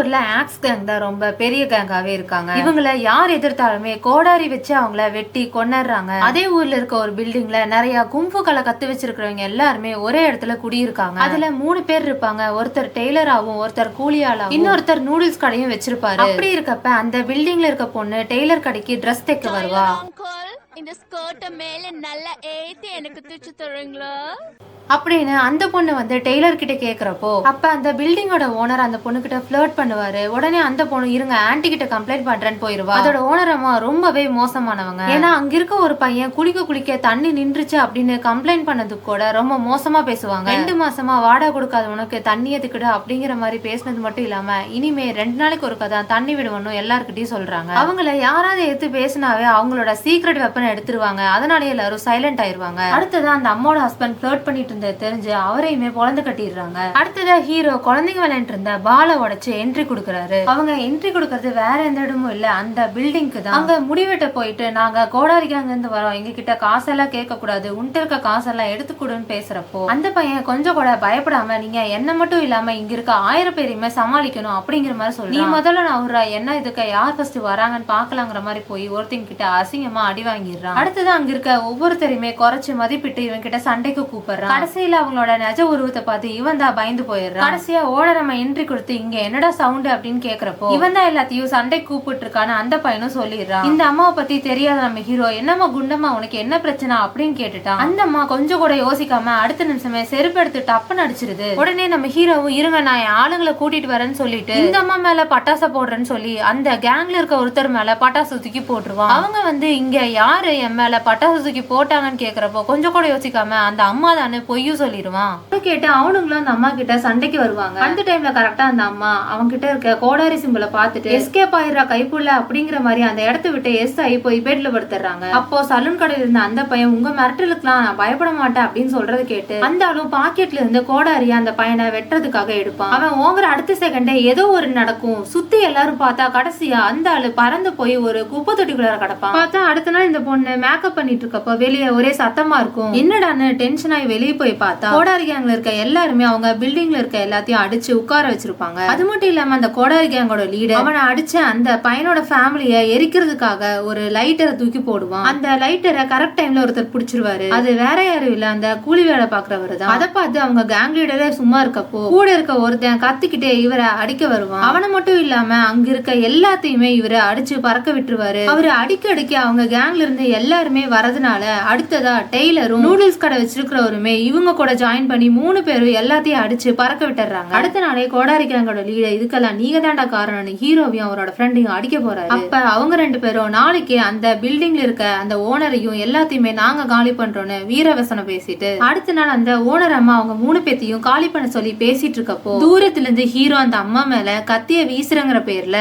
ஊர்ல aux gang தான் ரொம்ப பெரிய கேங்காவே இருக்காங்க. இவங்கள யார் எதிர்த்தாலுமே கோடாரி வச்சு அவங்கள வெட்டி கொன்னுறாங்க. அதே ஊர்ல இருக்க ஒரு பில்டிங்ல நிறைய கும்பு கலை கத்து வச்சிருக்கிறவங்க எல்லாருமே ஒரே இடத்துல குடியிருக்காங்க. அதுல 3 பேர் இருப்பாங்க. ஒருத்தர் டெய்லராவும், ஒருத்தர் கூலியாளாவும், இன்னொருத்தர் நூடுல்ஸ் கடையும் வச்சிருப்பாரு. அப்படி இருக்கப்ப அந்த பில்டிங்ல இருக்க பொண்ணு டெய்லர் கடைக்கு ட்ரெஸ் தைக்க வருவா. இந்த ஸ்கர்ட்ட மேல நல்லா ஏத்தி எனக்கு தூச்சு தருவீங்களா அப்படின்னு அந்த பொண்ணு வந்து டெய்லர் கிட்ட கேக்குறப்போ, அப்ப அந்த பில்டிங்கோட ஓனர் அந்த பொண்ணு கிட்ட ஃபிளர்ட் பண்ணுவாரு. உடனே அந்த பொண்ணு இருங்க ஆன்டி கிட்ட கம்ப்ளைண்ட் பண்றேன்னு போயிருவா. அதோட ஓனர் அம்மா ரொம்பவே மோசமானவங்க. ஏன்னா அங்க இருக்க ஒரு பையன் குளிக்க தண்ணி நின்றுச்சு அப்படின்னு கம்ப்ளைண்ட் பண்ணதுக்கு கூட ரொம்ப மோசமா பேசுவாங்க. 2 மாசமா வாடகை கொடுக்காத உனக்கு தண்ணி எதுக்குடா அப்படிங்கிற மாதிரி பேசினது மட்டும் இல்லாம இனிமே 2 நாளைக்கு ஒரு கதை தண்ணி விடுவணும் எல்லார்கிட்டயும் சொல்றாங்க. அவங்கள யாராவது எடுத்து பேசினாவே அவங்களோட சீக்ரெட் வெப்பனை எடுத்துருவாங்க. அதனாலே எல்லாரும் சைலண்ட் ஆயிருவாங்க. அடுத்ததான் அந்த அம்மோட ஹஸ்பண்ட் ஃபிளர்ட் பண்ணிட்டு தெரிஞ்சு அவரையுமே பொழந்து கட்டிடுறாங்க. அடுத்ததா ஹீரோ குழந்தைங்க விளையாண்டு இருந்த பாலை உடைச்சு என்ட்ரி கொடுக்கறாரு. அவங்க என்ட்ரி கொடுக்கறது வேற எந்த இடமும் இல்ல, அந்த பில்டிங்க்கு தான். அங்க முடிவெட்ட போயிட்டு நாங்க கோடாரிக்காங்க இருந்து வரோம், எங்க கிட்ட காசெல்லாம் கேட்க கூடாது, உன்ட்ட இருக்க காசெல்லாம் எடுத்துக்கூடுன்னு பேசுறப்போ அந்த பையன் கொஞ்சம் கூட பயப்படாம நீங்க என்ன மட்டும் இல்லாம இங்க இருக்க 1000 பேரையுமே சமாளிக்கணும் அப்படிங்கிற மாதிரி சொல்லி நீ முதல்ல நான் ஒரு என்ன இதுக்கு யார் ஃபர்ஸ்ட் வராங்கன்னு பாக்கலாங்கிற மாதிரி போய் ஒருத்தங்க கிட்ட அசிங்கமா அடி வாங்கிடுறான். அடுத்ததான் அங்க இருக்க ஒவ்வொருத்தரையுமே குறைச்சு மதிப்பிட்டு இவன் கிட்ட சண்டைக்கு கூப்பிடுறான். கடைசியில அவங்களோட நிஜ உருவத்தை பார்த்து இவன் தான் பயந்து போயிடுறான். கடைசியா ஓட நம்ம என்ட்ரி கொடுத்து இங்க என்னடா சவுண்ட் அப்படின்னு கேக்குறப்போ இவன் தான் எல்லாத்தையும் சண்டை கூப்பிட்டு இருக்கான்னு அந்த பையனும் சொல்லிடுறான். இந்த அம்மாவை பத்தி தெரியாத நம்ம ஹீரோ என்னம்மா குண்டம்மா உனக்கு என்ன பிரச்சனை அப்படின்னு கேட்டுட்டான். அந்த அம்மா கொஞ்சம் கூட யோசிக்காம அடுத்த நிமிஷமே செருப்பு எடுத்து டப்புன்னு அடிச்சிருது. உடனே நம்ம ஹீரோவும் இருங்க நான் என் ஆளுங்களை கூட்டிட்டு வரேன்னு சொல்லிட்டு இந்த அம்மா மேல பட்டாசை போடுறேன்னு சொல்லி அந்த கேங்ல இருக்க ஒருத்தர் மேல பட்டாசு தூக்கி போட்டுருவான். அவங்க வந்து இங்க யாரு என் மேல பட்டாசு தூக்கி போட்டாங்கன்னு கேக்குறப்போ கொஞ்சம் கூட யோசிக்காம அந்த அம்மா தானே பொய்யும் சொல்லிடுவான். கேட்டு அவனுங்களும் அந்த அம்மா கிட்ட சண்டைக்கு வருவாங்க. அந்த டைம்ல கரெக்டா அந்த அம்மா அவங்க கிட்ட இருக்க கோடாரி சிம்பிளை பார்த்துட்டு எஸ்கேப் ஆயிடுறா கைப்புள்ள அப்படிங்கிற மாதிரி அந்த இடத்த விட்டு எஸ் ஆகி போய் பெட்ல படுத்துறாங்க. அப்போ சலூன் கடையில இருந்த அந்த பையன் உங்க மிரட்டலுக்குலாம் நான் பயப்பட மாட்டேன் அப்படின்னு சொல்றது கேட்டு அந்த ஆளும் பாக்கெட்ல இருந்து கோடாரியா அந்த பையனை வெட்டுறதுக்காக எடுப்பான். அவன் ஓங்குற அடுத்த செகண்டே ஏதோ ஒரு நடக்கும். சுத்தி எல்லாரும் பார்த்தா கடைசியா அந்த ஆளு பறந்து போய் ஒரு குப்பை தொட்டிக்குள்ள கிடப்பான். பார்த்தா அடுத்த நாள் இந்த பொண்ணு மேக்கப் பண்ணிட்டு இருக்கப்போ வெளியே ஒரே சத்தமா இருக்கும். என்னடான்னு டென்ஷன் ஆகி வெளியே போய் பார்த்தா கோடாரி கேங்ல இருக்க எல்லாருமே அவங்க பில்டிங்ல இருக்க எல்லாத்தையும் அடிச்சு உட்கார வச்சிருப்பாங்க. அது மட்டும் இல்லாம அந்த கோடாரி கேங்கோட லீடர் அவனை அடிச்ச அந்த பையனோட ஃபேமிலிய எரிக்கிறதுக்காக ஒரு லைட்டரை தூக்கி போடுவான். அந்த லைட்டரை கரெக்ட் டைம்ல ஒருத்தர் பிடிச்சிருவாரு. அது வேற யாரும் இல்ல, அந்த கூலி வேலை பாக்குறவரு தான். அதை பார்த்து அவங்க கேங் லீடரே சும்மா இருக்கப்போ கூட இருக்க ஒருத்தன் கத்திக்கிட்டே இவரை அடிக்க வருவான். அவனை மட்டும் இல்லாம அங்க இருக்க எல்லாத்தையுமே இவரை அடிச்சு பறக்க விட்டுருவாரு. அவரு அடிக்க அவங்க கேங்ல இருந்து எல்லாருமே வரதுனால அடுத்ததா டெய்லரும் நூடுல்ஸ் கடை வச்சிருக்கிறவருமே இவங்க கூட ஜாயின் பண்ணி 3 பேரும் எல்லாத்தையும் அடிச்சு பறக்க விட்டுறாங்க. அடுத்த நாளே கோடாரி கேங்கோட லீடர் இதுக்கெல்லாம் நீங்க தாண்டா காரணம்னு ஹீரோவையும் அவரோட ஃப்ரெண்டையும் அடிக்க போறாரு. அப்ப அவங்க 2 பேரும் நாளைக்கு அந்த பில்டிங்ல இருக்க அந்த ஓனரையும் எல்லாத்தையுமே நாங்க காலி பண்றோம்னு வீரவசனம் பேசிட்டு அடுத்த நாள் அந்த ஓனர் அம்மா அவங்க 3 பேத்தையும் காலி பண்ண சொல்லி பேசிட்டு இருக்கப்போ தூரத்துல இருந்து ஹீரோ அந்த அம்மா மேல கத்திய வீசுறங்கிற பேர்ல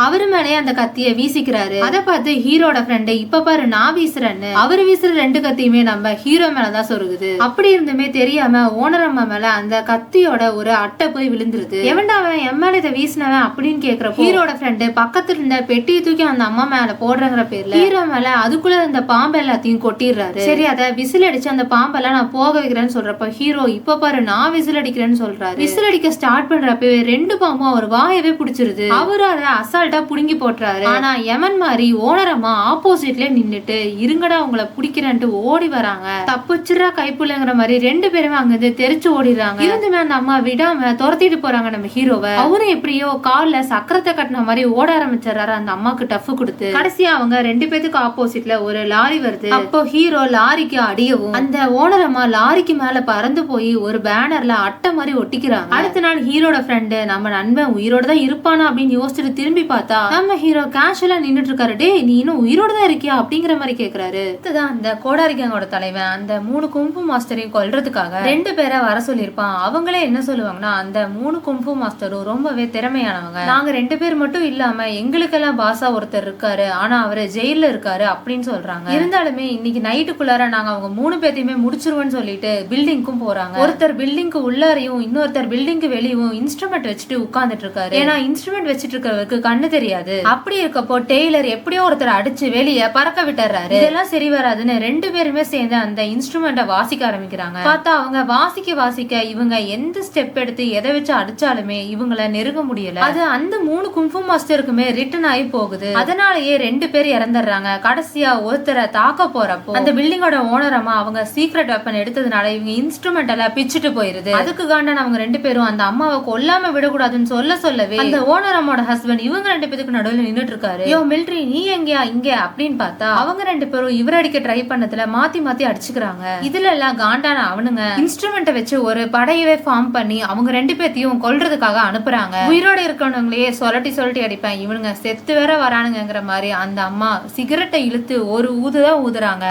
அவரு மேலே அந்த கத்திய வீசிக்கிறாரு. அதை பார்த்து ஹீரோட ஃப்ரெண்டு இப்ப பாரு நான் வீசுறேன்னு அவரு வீசுற 2 கத்தியுமே நம்ம ஹீரோ மேலதான் சொருகுது. அப்படி இருந்துமே தெரியாம ஓனர் அம்மா மேல அந்த கத்தியோட ஒரு அட்டை போய் விழுந்துருது. எவன்டா அவன் என் மேல இதை வீசினவன் அப்படின்னு கேக்குறப்போ ஹீரோட ஃப்ரெண்டு பக்கத்துல இருந்த பெட்டியை தூக்கி அந்த அம்மா மேல போடுறங்கிற பேர்ல ஹீரோ மேல அதுக்குள்ள இருந்த பாம்பு எல்லாத்தையும் கொட்டிடுறாரு. சரி அதை விசில் அடிச்சு அந்த பாம்பெல்லாம் நான் போக வைக்கிறேன்னு சொல்றப்ப ஹீரோ இப்ப பாரு நான் விசில் அடிக்கிறேன்னு சொல்றாரு. விசில் அடிக்க ஸ்டார்ட் பண்றப்ப 2 பாம்பும் அவர் வாயவே பிடிச்சிருது. அவரு அதை அசால்ட்டா புடுங்கி போட்டுறாரு. ஆனா யமன் மாதிரி ஓனரமா ஆப்போசிட்ல நின்னுட்டு இருங்கடா உங்களை பிடிக்கிறேன்ட்டு ஓடி வராங்க. தப்புச்சுரா கைப்புள்ளங்கிற மாதிரி 2 பேருமே அங்கிருந்து தெரிச்சு ஓடிடுறாங்க. இருந்துமே அந்த அம்மா விடாம துரத்திட்டு போறாங்க நம்ம ஹீரோவை. அவரும் எப்படியோ கால்ல சக்கரத்தை கட்டின மாதிரி ஓட ஆரம்பிச்சிடறாரு அந்த அம்மாக்கு டஃப் கொடுத்து. கடைசியா அவங்க 2 பேத்துக்கு ஆப்போசிட்ல ஒரு லாரி வருது. அப்போ ஹீரோ லாரிக்கு அடியவும் அந்த ஓனரமா லாரிக்கு மேல பறந்து போய் ஒரு பேனர்ல அட்டை மாதிரி ஒட்டிக்கிறாங்க. அடுத்த நாள் ஹீரோட ஃப்ரெண்டு நம்ம நண்பன் உயிரோட தான் இருப்பானா அப்படின்னு யோசிச்சுட்டு திரும்பி பார்த்தா நம்ம ஹீரோ கேஷுவலா நின்னுட்டு இருக்காரு. டே நீ இன்னும் உயிரோட தான் இருக்கியா அப்படிங்கிற மாதிரி கேக்குறாரு. இதுதான் அந்த கோடாரி கேங்கோட தலைவன் அந்த 3 கும்பு மாஸ்டரையும் கொல்றதுக்காக 2 பேரை வர சொல்லியிருப்பான். அவங்களே என்ன சொல்லுவாங்கன்னா அந்த 3 கும்பு மாஸ்டரும் ரொம்பவே திறமையானவங்க. நாங்க 2 பேர் மட்டும் இல்லாம எங்களுக்கெல்லாம் பாசா ஒருத்தர் இருக்காரு, ஆனா அவரு ஜெயில இருக்காரு அப்படின்னு சொல்றாங்க. இருந்தாலுமே இன்னைக்கு நைட்டுக்குள்ளார நாங்க அவங்க 3 பேத்தையுமே முடிச்சிருவோம்னு சொல்லிட்டு பில்டிங்க்கும் போறாங்க. ஒருத்தர் பில்டிங்க்கு உள்ளாரையும் இன்னொருத்தர் பில்டிங்க்கு வெளியும் இன்ஸ்ட்ருமெண்ட் வச்சுட்டு உட்கார்ந்துட்டு இருக்காரு. ஏன்னா இன்ஸ்ட்ருமெண்ட் வச்சுட்டு இருக்கிறவருக்கு கண்ணு கண்ணு தெரியாது. அப்படி இருக்கப்போ டெய்லர் எப்படியோ ஒருத்தர் அடிச்சு வெளியே பறக்க விட்டுறாரு. இதெல்லாம் சரி வராதுன்னு ரெண்டு பேருமே சேர்ந்து அந்த இன்ஸ்ட்ருமெண்ட்டை வாசிக்க ஆரம்பிக்கிறாங்க. பார்த்தா அவங்க வாசிக்க இவங்க எந்த ஸ்டெப் எடுத்து எதை வச்சு அடிச்சாலுமே இவங்களை நெருங்க முடியல. அது அந்த 3 குங்ஃபூ மாஸ்டருக்குமே ரிட்டர்ன் ஆகி போகுது. அதனாலயே 2 பேர் இறந்துடுறாங்க. கடைசியா ஒருத்தரை தாக்க போறப்போ அந்த பில்டிங்கோட ஓனரமா அவங்க சீக்ரெட் வெப்பன் எடுத்ததுனால இவங்க இன்ஸ்ட்ருமெண்ட் எல்லாம் பிச்சுட்டு போயிருது. அதுக்கு காரணம் அவங்க 2 பேரும் அந்த அம்மாவை கொல்லாம விடக்கூடாதுன்னு சொல்லவே அந்த ஓனரமோட ஹஸ்பண்ட் இவங்க 2 பேருக்கு நடுவில் நின்னுட்டு இருக்காரு. யோ மிலிட்டரி, நீ எங்கயா இங்க அப்படின்னு பார்த்தா அவங்க 2 பேரும் இவர் அடிக்க ட்ரை பண்ணதுல மாத்தி அடிச்சுக்கிறாங்க. இதுல எல்லாம் காண்டான அவனுங்க இன்ஸ்ட்ருமெண்ட்டை வச்சு ஒரு படையவே ஃபார்ம் பண்ணி அவங்க 2 பேத்தையும் கொல்றதுக்காக அனுப்புறாங்க. உயிரோட இருக்கவங்களே சொல்லட்டி அடிப்பேன், இவனுங்க செத்து வேற வரானுங்கிற மாதிரி அந்த அம்மா சிகரெட்டை இழுத்து ஒரு ஊதுதான் ஊதுறாங்க.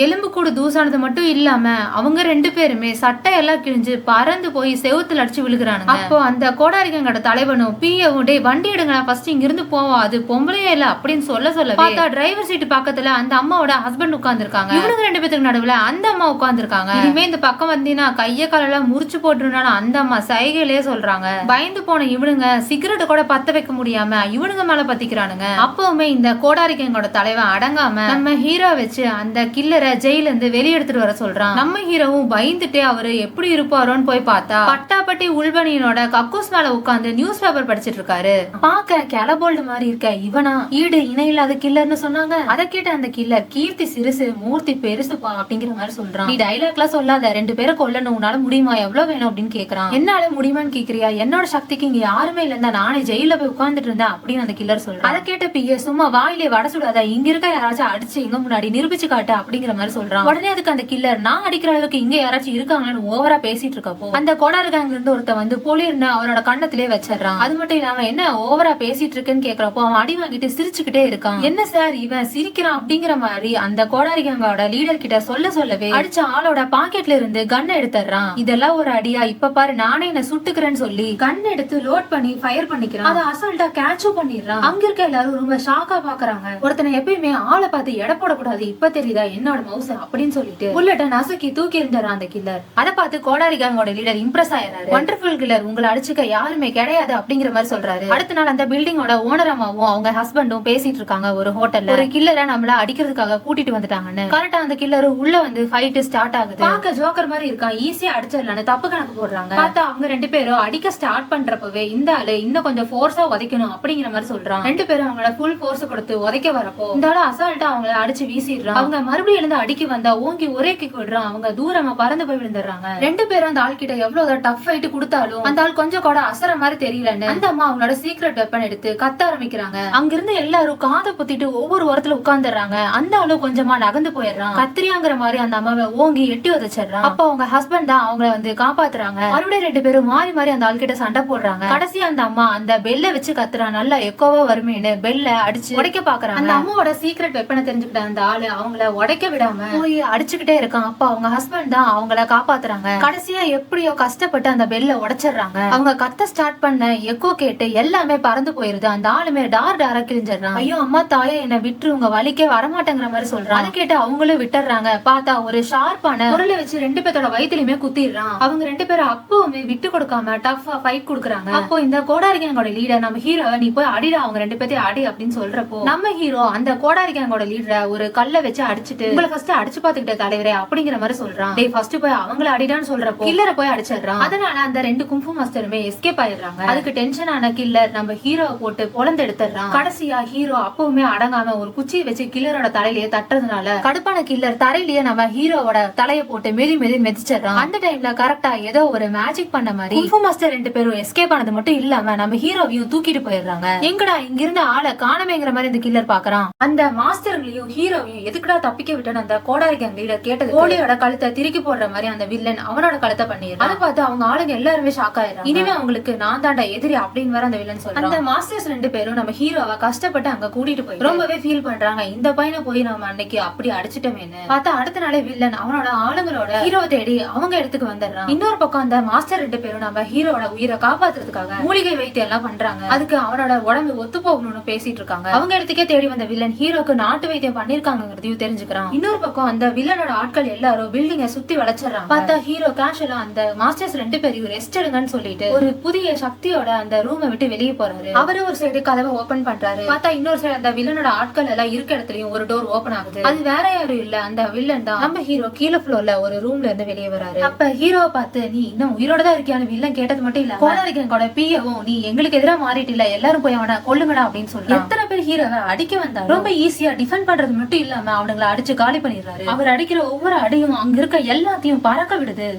எலும்பு கூடு தூசானது மட்டும் இல்லாம அவங்க 2 பேருமே சட்டை எல்லாம் கிழிஞ்சு பறந்து போய் செவுத்துல அடிச்சு விழுகிறானுங்க. அப்போ அந்த கோடாரிக்கங்கட தலைவனும் பிஏவும் டே வண்டி எடுங்க, ஃபர்ஸ்ட் இங்க இருந்து போவோம், அது பொம்பளையே இல்ல அப்படின்னு சொல்ல பார்த்தா டிரைவர் சீட்டு பக்கத்துல அந்த அம்மாவோட ஹஸ்பண்ட் உட்கார்ந்துருக்காங்க. இவனுக்கு 2 பேருக்கு நடுவுல அந்த அம்மா உட்கார்ந்துருக்காங்க. இனிமே இந்த பக்கம் வந்தீங்கன்னா கைய காலெல்லாம் முறிச்சு போட்டுருந்தாலும் அந்த அம்மா சைகையிலே சொல்றாங்க. பயந்து போன இவனுங்க சிகரெட் கூட பத்த வைக்க முடியாம இவனுங்க மேல பத்திக்கிறானுங்க. அப்பவுமே இந்த கோடாரிக்கங்கோட தலைவன் அடங்காம நம்ம ஹீரோ வச்சு அந்த கில்லர் ஜெயில இருந்து வெளியே எடுத்துட்டு வர சொல்றான். நம்ம ஹீரோவும் பயந்துட்டே அவரு எப்படி இருப்பாரோன்னு போய் பார்த்தா பட்டாப்பட்டி உள்பனியனோட கக்கூஸ் மேல உட்கார்ந்து நியூஸ் பேப்பர் படிச்சிட்டு இருக்காரு. பாக்க கெலபோல்டு மாதிரி இருக்க இவனா ஈடு இணை இல்லாத கில்லர்னு சொன்னாங்க. அதை கேட்ட அந்த கில்லர் கீர்த்தி சிறுசு மூர்த்தி பெருசுப்பா அப்படிங்கிற மாதிரி சொல்றான். நீ டைலாக் எல்லாம் சொல்லாத, 2 பேரை கொல்லணும், உன்னால முடியுமா, எவ்வளவு வேணும் அப்படின்னு கேக்குறான். என்னால முடியுமான்னு கேக்குறியா, என்னோட சக்திக்கு இங்க யாருமே இல்ல, நானே ஜெயில போய் உட்கார்ந்துட்டு இருந்தேன் அப்படின்னு அந்த கில்லர் சொல்றான். அதை கேட்ட பிஏ சும்மா வாயிலே வட சுடாத, இங்க இருக்க யாராச்சும் அடிச்சு இங்க முன்னாடி நிரூபிச்சு காட்டு அப்படிங்கிற மாதிரி சொல்றான். உடனே அதுக்கு அந்த கில்லர் நான் அடிக்கிற அளவுக்கு இங்க யாராச்சும் இருக்காங்கன்னு ஓவரா பேசிட்டு இருக்கப்போ அந்த கோடாரி கேங்ல இருந்து ஒருத்த வந்து பொலிர்னு அவனோட கண்ணத்திலே வச்சிடறான். அது மட்டும் இல்லாம என்ன ஓவரா பேசிட்டு இருக்குன்னு கேக்குறப்போ அவன் அடி வாங்கிட்டு சிரிச்சுக்கிட்டே இருக்கான். என்ன சார் இவன் சிரிக்கிறான் அப்படிங்கிற மாதிரி அந்த கோடாரி கேங்கோட லீடர் கிட்ட சொல்லவே அடிச்ச ஆளோட பாக்கெட்ல இருந்து கன் எடுத்துறான். இதெல்லாம் ஒரு அடியா, இப்ப பாரு நானே என்ன சுட்டுக்கிறேன்னு சொல்லி கன் எடுத்து லோட் பண்ணி ஃபயர் பண்ணிக்கிறான். அதை அசால்ட்டா கேட்சும் பண்ணிடுறான். அங்க இருக்க எல்லாரும் ரொம்ப ஷாக்கா பாக்குறாங்க. ஒருத்தனை எப்பயுமே ஆளை பார்த்து எடை போடக்கூடாது, இப்ப தெரியுதா என்னோட மவுஸ் அப்படின்னு சொல்லிட்டு புல்லட்ட நசுக்கி தூக்கி எறிஞ்சாரான் அந்த கில்லர். அதை பார்த்து கோடாரி கேங்கோட லீடர் இம்ப்ரெஸ் ஆயிராரு. வண்டர்ஃபுல் கில்லர், உங்களை அடிச்சுக்க யாருமே கிடையாது அப்படிங்கிற மாதிரி சொல்றாரு. அடுத்த நாள் அந்த பில்டிங்கோட ஓனர் அம்மாவும் அவங்க ஹஸ்பண்டும் பேசிட்டு இருக்காங்க ஒரு ஹோட்டல்ல. ஒரு கில்லரை நம்மள அடிக்கிறதுக்காக கூட்டிட்டு வந்துட்டாங்கன்னு. கரெக்டா அந்த கில்லர் உள்ள வந்து ஃபைட் ஸ்டார்ட் ஆகுது. பார்க்க ஜோக்கர் மாதிரி இருக்கான், ஈஸியா அடிச்சிடலான்னு தப்பு கணக்கு போடுறாங்க. பார்த்தா அவங்க 2 பேரும் அடிக்க ஸ்டார்ட் பண்றப்பவே இந்த ஆளு இன்னும் கொஞ்சம் ஃபோர்ஸா உதைக்கணும் அப்படிங்கிற மாதிரி சொல்றான். 2 பேரும் அவங்களோட ஃபுல் ஃபோர்ஸ் கொடுத்து உதைக்க வரப்போ இந்த ஆளு அசால்ட்டா அவங்கள அடிச்சு வீசிடுறான். அவங்க மறுபடியும் எழுந்து அடிக்க வந்தா ஓங்கி ஒரே கிக் விடுறான். அவங்க தூரமா பறந்து போய் விழுந்துடுறாங்க. 2 பேரும் அந்த ஆள் கிட்ட எவ்வளவு டஃப் ஃபைட் கொடுத்தாலும் அந்த ஆள் கொஞ்சம் கூட அசர மாதிரி தெரியலன்னு அந்த அம்மா அவங்களோட சீக்ரெட் வெப்பன் எடுத்து கத்த ஆரம்பிக்கிறாங்க. அங்க இருந்து எல்லாரும் காதை புத்திட்டு ஒவ்வொரு ஓரத்துல உட்கார்ந்துடுறாங்க. அந்த ஆளு கொஞ்சமா நகர்ந்து போயிடுறான். கத்திரியாங்கிற மாதிரி அந்த அம்மாவை ஓங்கி எட்டி உதச்சிடுறான். அப்ப அவங்க ஹஸ்பண்ட் தான் அவங்கள வந்து காப்பாத்துறாங்க. மறுபடியும் 2 பேரும் மாறி மாறி அந்த ஆள் கிட்ட சண்டை போடுறாங்க. கடைசி அந்த அம்மா அந்த பெல்ல வச்சு கத்துறான். நல்லா எக்கோவா வருமேன்னு பெல்ல அடிச்சு உடைக்க பாக்குறாங்க. அந்த அம்மாவோட சீக்ரெட் வெப்பனை தெரிஞ்சுக்கிட்ட அந்த ஆளு அவங்கள உடைக்க விடாம போய் அடிச்சுக்கிட்டே இருக்கான். அப்ப அவங்க ஹஸ்பண்ட் தான் அவங்கள காப்பாத்துறாங்க. கடைசியா எப்படியோ கஷ்டப்பட்டு அந்த பெல்ல உடைச்சிடுறாங்க. அவங்க கத்த ஸ்டார்ட் பண்ண எக்கோ கேட்டு எல்லாமே பறந்து போயிருது. அந்த ஆளுமே டாரா கிழிஞ்சிடறான். ஐயோ அம்மா தாயே என்ன விட்டு உங்க வலிக்கே வரமாட்டேங்கிற மாதிரி சொல்றான். அதை கேட்டு அவங்களும் விட்டுறாங்க. பார்த்தா ஒரு ஷார்ப்பான பொருளை வச்சு 2 பேரோட வயிற்றுலயுமே குத்திடுறான். அவங்க 2 பேரும் அப்பவுமே விட்டு கொடுக்காம டஃபா ஃபைட் கொடுக்குறாங்க. அப்போ இந்த கோடாரி கேங்கோட லீடர் நம்ம ஹீரோ நீ போய் அடிடா, அவங்க 2 பேத்தையும் அடி அப்படின்னு சொல்றப்போ நம்ம ஹீரோ அந்த கோடாரி கேங்கோட லீடரை ஒரு கல்லை வச்சு அடிச்சுட்டு உங்களை ஃபர்ஸ்ட் அடிச்சு பாத்துக்கிட்ட தலைவரே அப்படிங்கிற மாதிரி சொல்றான். டேய் ஃபர்ஸ்ட் போய் அவங்கள அடிடான்னு சொல்றப்போ கில்லரை போய் அடிச்சிடுறான். அதனால அந்த 2 குங்ஃபூ மாஸ்டருமே எஸ்கேப் ஆயிடுறாங்க. அதுக்கு டென்ஷன் ஆன கில்லர் நம்ம ஹீரோவை போட்டு பொளந்து எடுத்துறான். கடைசியா ஹீரோ அப்பவுமே அடங்காம ஒரு குச்சியை வச்சு கில்லரோட தலையிலேயே தட்டுறதுனால கடுப்பான கில்லர் தரையிலேயே நம்ம ஹீரோவோட தலையை போட்டு மெதி மிதிச்சிடறான். அந்த டைம்ல கரெக்டா ஏதோ ஒரு மேஜிக் பண்ண மாதிரி குங்ஃபூ மாஸ்டர் 2 பேரும் எஸ்கேப் ஆனது மட்டும் இல்லாம நம்ம ஹீரோவையும் தூக்கிட்டு போயிடுறாங்க. எங்கடா இங்க இருந்த ஆளை காணமேங்கிற மாதிரி இந்த கில்லர் பாக்குறான். அந்த மாஸ்டர்களையும் ஹீரோவையும் எதுக்குடா தப்பிக்க விட்டு அந்த கோடாரி கேங் லீடர் கேட்டது கோழியோட கழுத்தை திருக்கி போடுற மாதிரி அந்த வில்லன் அவனோட கழுத்தை பண்ணிடுறான். அதை பார்த்து அவங்க ஆளுங்க எல்லாருமே ஷாக் ஆயிடுறாங்க. இனிமே அவங்களுக்கு நான் தாண்டா எதிரி அப்படின்னு வர அந்த வில்லன் சொல்றான். அந்த மாஸ்டர்ஸ் 2 பேரும் நம்ம ஹீரோவை கஷ்டப்பட்டு அங்க கூட்டிட்டு போய் ரொம்பவே ஃபீல் பண்றாங்க. இந்த பையனை போய் நம்ம அன்னைக்கு அப்படி அடிச்சிட்டோமேன்னு பார்த்தா அடுத்த நாளே வில்லன் அவனோட ஆளுங்களோட ஹீரோவை தேடி அவங்க இடத்துக்கு வந்துடுறான். இன்னொரு பக்கம் அந்த மாஸ்டர் 2 பேரும் நம்ம ஹீரோட உயிரை காப்பாத்துறதுக்காக மூலிகை வைத்தியம் எல்லாம் பண்றாங்க. அதுக்கு அவனோட உடம்பு ஒத்து போகணும்னு பேசிட்டு இருக்காங்க. அவங்க இடத்துக்கே தேடி வந்த வில்லன் ஹீரோக்கு நாட்டு வைத்தியம் பண்ணிருக்காங்கிறதையும் தெரிஞ்சுக்கிறான். இன்னொரு பக்கம் அந்த வில்லனோட ஆட்கள் எல்லாரும் பில்டிங்க சுத்தி வளைச்சிடறாங்க. பார்த்தா ஹீரோ கேஷுவலா அந்த மாஸ்டர்ஸ் 2 பேரையும் ரெஸ்ட் எடுங்கன்னு சொல்லிட்டு ஒரு புதிய சக்தியோட அந்த ரூமை விட்டு வெளியே போறாரு. அவரு ஒரு சைடு கதவை ஓபன் பண்றாரு. பார்த்தா இன்னொரு சைடு அந்த வில்லனோட ஆட்கள் எல்லாம் இருக்க இடத்துலயும் ஒரு டோர் ஓபன் ஆகுது. அது வேற யாரும் இல்ல, அந்த வில்லன் தான். நம்ம ஹீரோ கீழே ஃப்ளோர்ல ஒரு ரூம்ல இருந்து வெளியே வராரு. அப்ப ஹீரோவை பார்த்து நீ இன்னும் உயிரோட தான் இருக்கியான்னு வில்லன் கேட்டது மட்டும் இல்ல, கோனரிக்கனோட பிஏவும் நீ எங்களுக்கு எதிராக மாறிட்டு இல்ல, எல்லாரும் போய் அவனை கொல்லுங்கடா அப்படின்னு சொல்றாரு. எத்தனை பேர் ஹீரோவை அடிக்க வந்தாரு, ரொம்ப ஈஸியா டிஃபெண்ட் பண்றது மட்டும் இல்லாம அவனுங்களை அடிச்சு காலி பண்ணிடுறாரு. அவர் அடிக்கிற ஒவ்வொரு அடியும் அங்க இருக்க எல்லாத்தையும் பறக்க விடுது.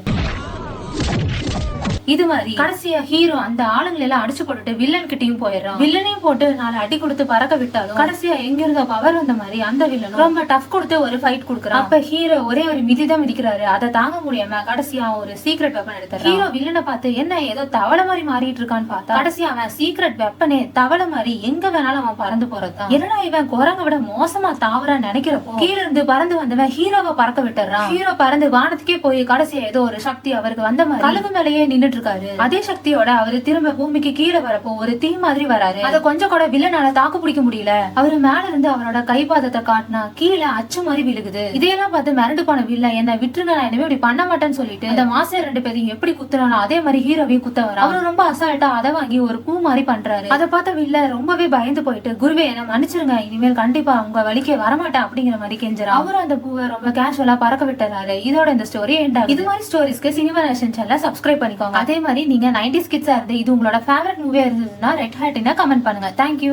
இது மாதிரி கடைசியா ஹீரோ அந்த ஆளுங்களை எல்லாம் அடிச்சு போட்டுட்டு வில்லன் கிட்டையும் போயிடுறான். வில்லனையும் போட்டு 4 அடி கொடுத்து பறக்க விட்டாலும் கடைசியா எங்க இருந்த பவர் வந்த மாதிரி அந்த வில்லன் ரொம்ப டஃப் கொடுத்து ஒரு ஃபைட் கொடுக்குறான். அப்ப ஹீரோ ஒரே ஒரு மிதிதான் மிதிக்கிறாரு. அதை தாங்க முடியாம கடைசியா ஒரு சீக்ரெட் வெப்பன் எடுத்தாரு. ஹீரோ வில்லனை பார்த்து என்ன ஏதோ தவளை மாதிரி மாறிட்டு இருக்கான்னு பார்த்தா கடைசியா அவன் சீக்ரெட் வெப்பனே தவளை மாதிரி எங்க வேணாலும் அவன் பறந்து போறதுதான். என்னடா இவன் குரங்க விட மோசமா தாவறான்னு நினைக்கிறப்போ கீழ இருந்து பறந்து வந்தவன் ஹீரோவை பறக்க விட்டுறான். ஹீரோ பறந்து வானத்துக்கே போய் கடைசியா ஏதோ ஒரு சக்தி அவருக்கு வந்த மாதிரி கழுகு மேலேயே நின்னுட்டு இருக்காரு. அதே சக்தியோட அவரு திரும்ப பூமிக்கு கீழே வரப்போ ஒரு தீ மாதிரி வராரு. அத கொஞ்சம் கூட வில்லனால தாக்கு பிடிக்க முடியல. அவரு மேல இருந்து அவரோட கைபாதத்தை காட்டினா கீழே அச்சு மாதிரி விழுகுது. இதையெல்லாம் பார்த்து மிரண்டு போன வில்ல என்ன விட்டுருங்க, நான் இனிமே இப்படி பண்ண மாட்டேன்னு சொல்லிட்டு அந்த மாஸ்டர் 2 பேரையும் எப்படி குத்துறானோ அதே மாதிரி ஹீரோவையும் குத்த வர அவரு ரொம்ப அசால்ட்டா அதை வாங்கி ஒரு பூ மாதிரி பண்றாரு. அதை பார்த்த வில்ல ரொம்பவே பயந்து போயிட்டு குருவே என்ன மன்னிச்சிருங்க, இனிமேல் கண்டிப்பா உங்க வலிக்கே வரமாட்டேன் அப்படிங்கிற மாதிரி கெஞ்சுறாரு. அவரும் அந்த பூவை ரொம்ப கேஷுவலா பறக்க விட்டுறாரு. இதோட இந்த ஸ்டோரி எண்ட் ஆகுது. இது மாதிரி ஸ்டோரிஸ்க்கு சினிமா நேஷன் சேனலை சப்ஸ்கிரைப் பண்ணிக்கோங்க. அதே மாதிரி நீங்க 90s கிட்ஸா இருந்து இது உங்களோட ஃபேவரட் மூவியா இருந்ததுன்னா ரெட் ஹார்ட்னா கமெண்ட் பண்ணுங்க. தேங்க்யூ.